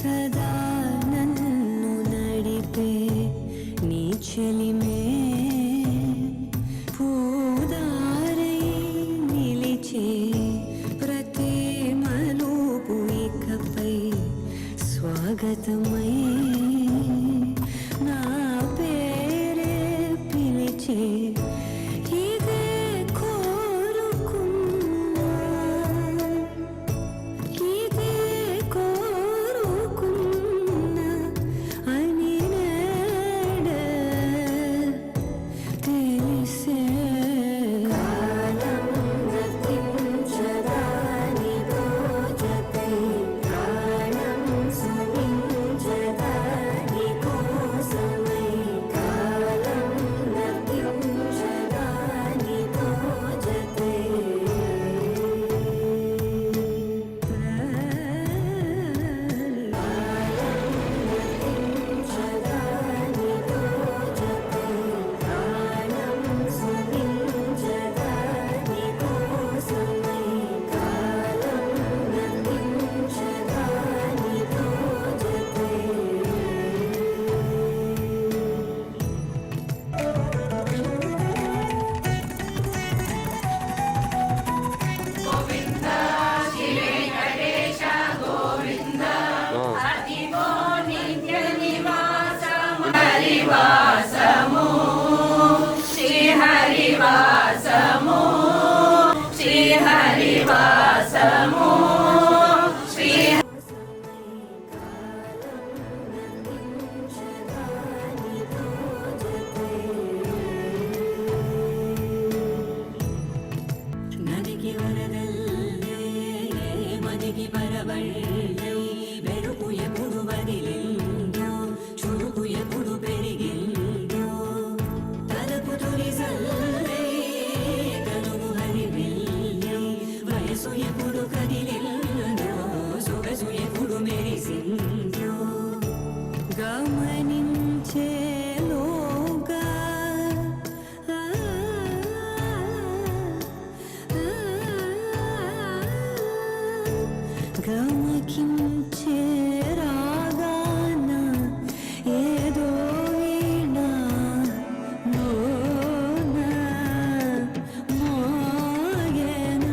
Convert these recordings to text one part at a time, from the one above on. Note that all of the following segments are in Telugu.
సదా నన్ను నడిపే నీ చెలిమే పూదారై నిలిచే ప్రతి మలుపు ఇకపై స్వాగతమై నా పేరే పిలిచే హరివాసము శ్రీ హరివాసము శ్రీ హరివాసము శ్రీ నదికి వరదల్లే మదికి పరవళ్ళే వెరుపు ఎప్పుడు వదిలిందో చురుకు ఎప్పుడు పెరిగిందో తలపు తొలి సల్లే కనుగు హరివిల్లే వయసు ఎప్పుడు కదిలిందో సొగసు ఎప్పుడు మెరిసిందో గమనించేలోగా గమకించే రాగాన ఏదో వీణ మోన మోగేన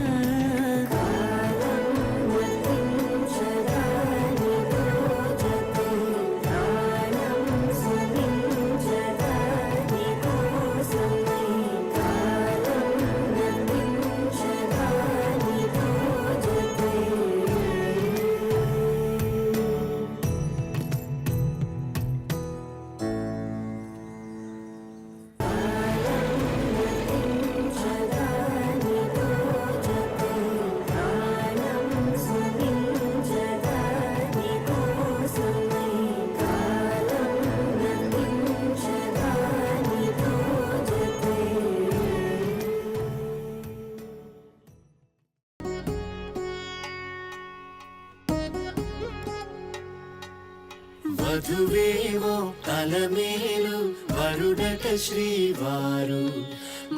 వధువేవో అలమేలు వరుడట శ్రీవారు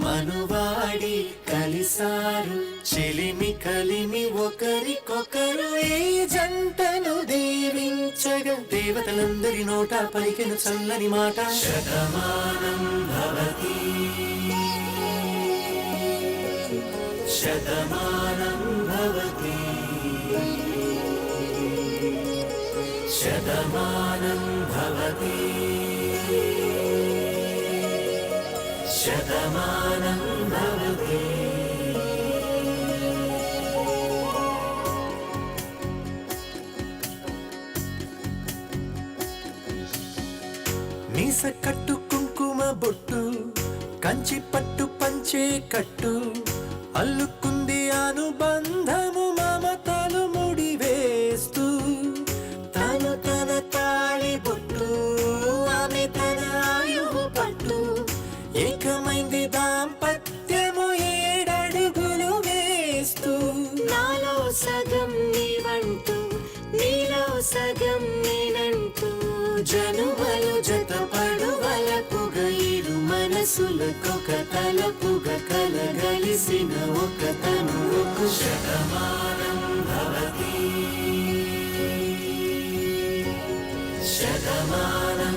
మనువాడి కలిసారు చెలిమి కలిమి ఒకరికొకరు ఈ జంటను దీవించగా దేవతలందరి నోట పలికెను చల్లని మాట శతమానం భవతి శతమానం భవతి శతమానం భవతి శతమానం భవతి మీస కట్టు కుంకుమ బొట్టు కంచి పట్టు పంచే కట్టు అల్లుకుంది అనుబంధము మమతలు ముడివేస్తూ తను తన తాళి బొట్టు ఆమె తన ఆయువు పట్టు ఏకమైంది దాంపత్యము 7 అడుగులు వేస్తూ నాలో సగం నీవంటూ నీలో సగం నేనంటూ జనుమలు జతపడువలపుగ ఇరు మనసులకొక తలపుగ కలగలిసిన ఒక తనువుకు శతమానం భవతి సమాన